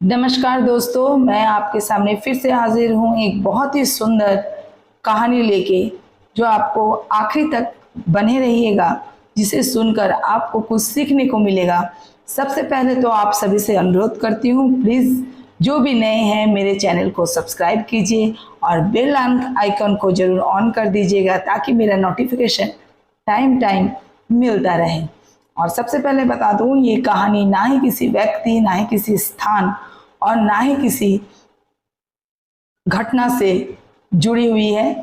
नमस्कार दोस्तों, मैं आपके सामने फिर से हाजिर हूँ एक बहुत ही सुंदर कहानी लेके, जो आपको आखिरी तक बने रहिएगा, जिसे सुनकर आपको कुछ सीखने को मिलेगा। सबसे पहले तो आप सभी से अनुरोध करती हूँ, प्लीज़ जो भी नए हैं मेरे चैनल को सब्सक्राइब कीजिए और बेल आइकन को ज़रूर ऑन कर दीजिएगा, ताकि मेरा नोटिफिकेशन टाइम टाइम मिलता रहे। और सबसे पहले बता दूँ, ये कहानी ना ही किसी व्यक्ति, ना ही किसी स्थान और ना ही किसी घटना से जुड़ी हुई है।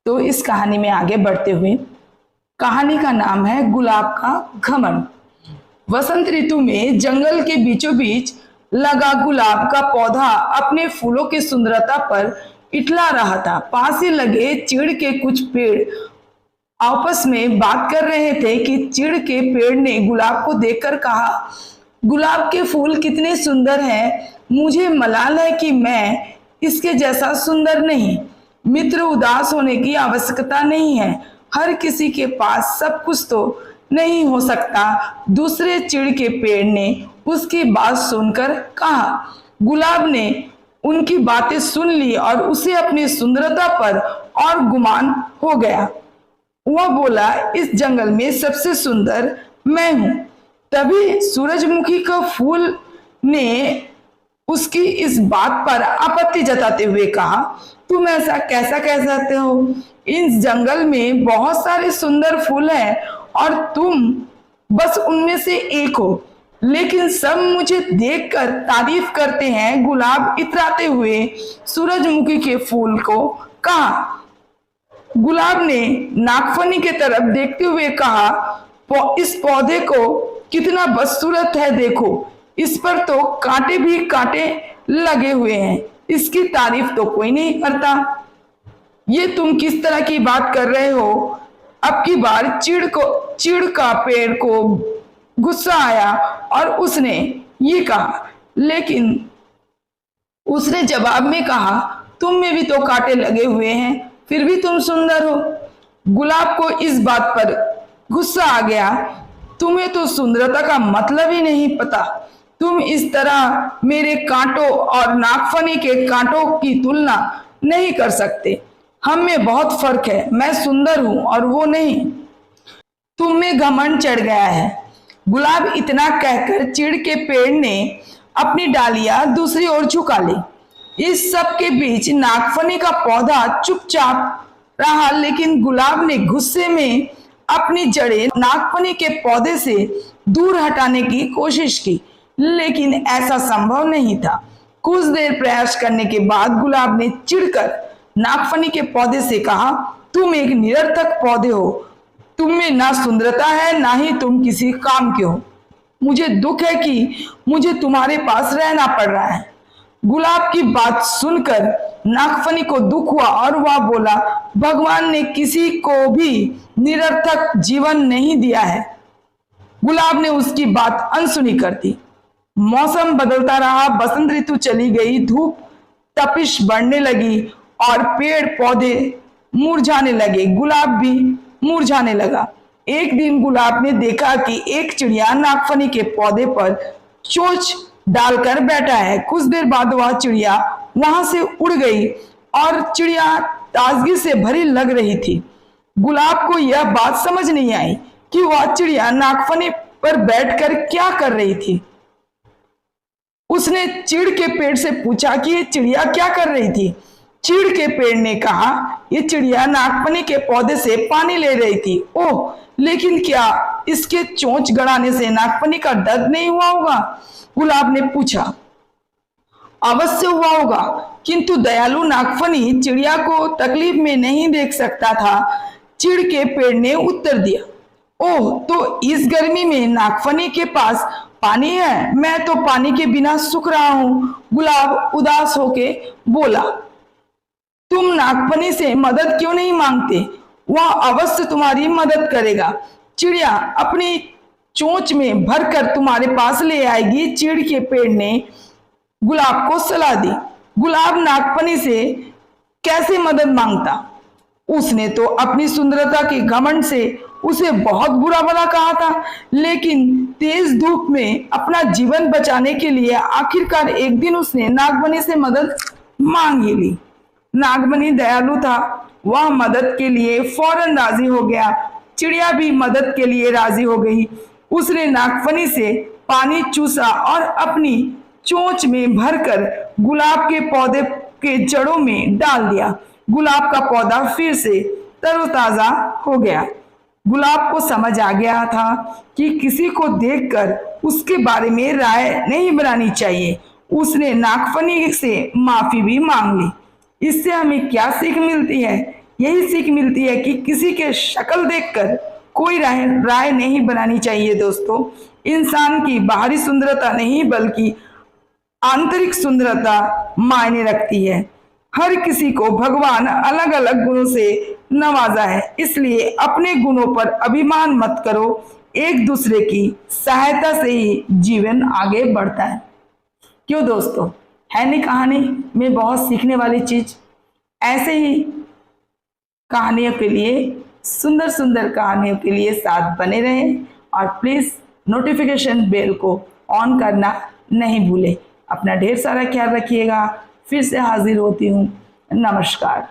तो इस कहानी में आगे बढ़ते हुए, कहानी का नाम है गुलाब का घमंड। वसंत ऋतु में जंगल के बीचों बीच लगा गुलाब का पौधा अपने फूलों की सुंदरता पर इठला रहा था। पास ही लगे चीड़ के कुछ पेड़ आपस में बात कर रहे थे कि चीड़ के पेड़ ने गुलाब को देखकर कहा, गुलाब के फूल कितने सुंदर हैं, मुझे मलाल है कि मैं इसके जैसा सुंदर नहीं। मित्र, उदास होने की आवश्यकता नहीं है, हर किसी के पास सब कुछ तो नहीं हो सकता। दूसरे चीड़ के पेड़ ने उसकी बात सुनकर कहा। गुलाब ने उनकी बातें सुन ली और उसे अपनी सुंदरता पर और गुमान हो गया। वह बोला, इस जंगल में सबसे सुंदर मैं हूं। तभी सूरजमुखी का फूल ने उसकी इस बात पर आपत्ति जताते हुए कहा, तुम ऐसा कैसा कह सकते हो? इस जंगल में बहुत सारे सुंदर फूल हैं और तुम बस उनमें से एक हो, लेकिन सब मुझे देखकर तारीफ करते हैं। गुलाब इतराते हुए सूरजमुखी के फूल को कहा। गुलाब ने नागफनी के तरफ देखते हुए कहा, इस पौधे को कितना बदसूरत है, देखो इस पर तो कांटे भी कांटे लगे हुए हैं, इसकी तारीफ तो कोई नहीं करता। ये तुम किस तरह की बात कर रहे हो? अब की बार चीड़ का पेड़ को गुस्सा आया और उसने ये कहा, लेकिन उसने जवाब में कहा, तुम में भी तो कांटे लगे हुए हैं, फिर भी तुम सुंदर हो। गुलाब को इस बात पर गुस्सा आ गया, तुम्हें तो सुंदरता का मतलब ही नहीं पता। तुम इस तरह मेरे कांटों और नागफनी के कांटों की तुलना नहीं कर सकते। हम में बहुत फर्क है, मैं सुंदर हूं और वो नहीं। तुम में घमंड चढ़ गया है। गुलाब इतना कहकर चीड़ के पेड़ ने अपनी डालियां दूसरी ओर झुका ली। इस सब के बीच नागफनी का पौधा चुपचाप रहा, लेकिन गुलाब ने गुस्से में अपनी जड़ें नागफनी के पौधे से दूर हटाने की कोशिश की, लेकिन ऐसा संभव नहीं था। कुछ देर प्रयास करने के बाद गुलाब ने चिढ़कर नागफनी के पौधे से कहा, तुम एक निरर्थक पौधे हो, तुम में ना सुंदरता है, ना ही तुम किसी काम के हो। मुझे दुख है कि मुझे तुम्हारे पास रहना पड़ रहा है। गुलाब की बात सुनकर नागफनी को दुख हुआ और वह बोला, भगवान ने किसी को भी निरर्थक जीवन नहीं दिया है। गुलाब ने उसकी बात अनसुनी कर दी। मौसम बदलता रहा, बसंत ऋतु चली गई, धूप तपिश बढ़ने लगी और पेड़ पौधे मुरझाने लगे, गुलाब भी मुरझाने लगा। एक दिन गुलाब ने देखा कि एक चिड़िया नागफनी के पौधे पर चोंच डालकर बैठा है। कुछ देर बाद वह चिड़िया वहां से उड़ गई और चिड़िया ताजगी से भरी लग रही थी। गुलाब को यह बात समझ नहीं आई कि वह चिड़िया नागफनी पर बैठकर क्या कर रही थी। उसने चीड़ के पेड़ से पूछा कि ये चिड़िया क्या कर रही थी। चीड़ के पेड़ ने कहा, ये चिड़िया नागफनी के पौधे से पानी ले रही थी। ओह, लेकिन क्या इसके चोंच गड़ाने से नागफनी का दर्द नहीं हुआ होगा? गुलाब ने पूछा। अवश्य हुआ होगा, किंतु दयालु नागफनी चिड़िया को तकलीफ में नहीं देख सकता था। चीड़ के पेड़ ने उत्तर दिया, ओह, तो इस गर्मी में नागफनी के पास पानी है? मैं तो पानी के बिना सूख रहा हूं। गुलाब उदास होके बोला, तुम नागफनी से मदद क्यों नहीं मांगते? वह अवश्य तुम्हारी मदद करेगा। चिड़िया अपनी चोंच में भरकर तुम्हारे पास ले आएगी। चीड़ के पेड़ ने गुलाब को सलाह दी। गुलाब नागफनी से कैसे मदद मांगता? उसने तो अपनी सुंदरता के घमंड से उसे बहुत बुरा भला कहा था, लेकिन तेज धूप में अपना जीवन बचाने के लिए आखिरकार एक दिन उसने नागमणि से मदद मांग ही ली। नागमणि दयालु था, वह मदद के लिए फौरन राजी हो गया। चिड़िया भी मदद के लिए राजी हो गई। उसने नागफनी से पानी चूसा और अपनी चोंच में भरकर गुलाब के पौधे के जड़ों में डाल दिया। गुलाब का पौधा फिर से तरोताजा हो गया। गुलाब को समझ आ गया था कि किसी को देखकर उसके बारे में राय नहीं बनानी चाहिए। उसने नागफनी से माफी भी मांग ली। इससे हमें क्या सीख मिलती है? यही सीख मिलती है कि किसी के शक्ल देखकर कोई राय नहीं बनानी चाहिए। दोस्तों, इंसान की बाहरी सुंदरता नहीं बल्कि आंतरिक सुंदरता मायने रखती है। हर किसी को भगवान अलग अलग गुणों से नवाजा है, इसलिए अपने गुणों पर अभिमान मत करो। एक दूसरे की सहायता से ही जीवन आगे बढ़ता है। क्यों दोस्तों, है नहीं कहानी में बहुत सीखने वाली चीज? ऐसे ही कहानियों के लिए, सुंदर सुंदर कहानियों के लिए साथ बने रहें और प्लीज नोटिफिकेशन बेल को ऑन करना नहीं भूलें। अपना ढेर सारा ख्याल रखिएगा। फिर से हाजिर होती हूँ। नमस्कार।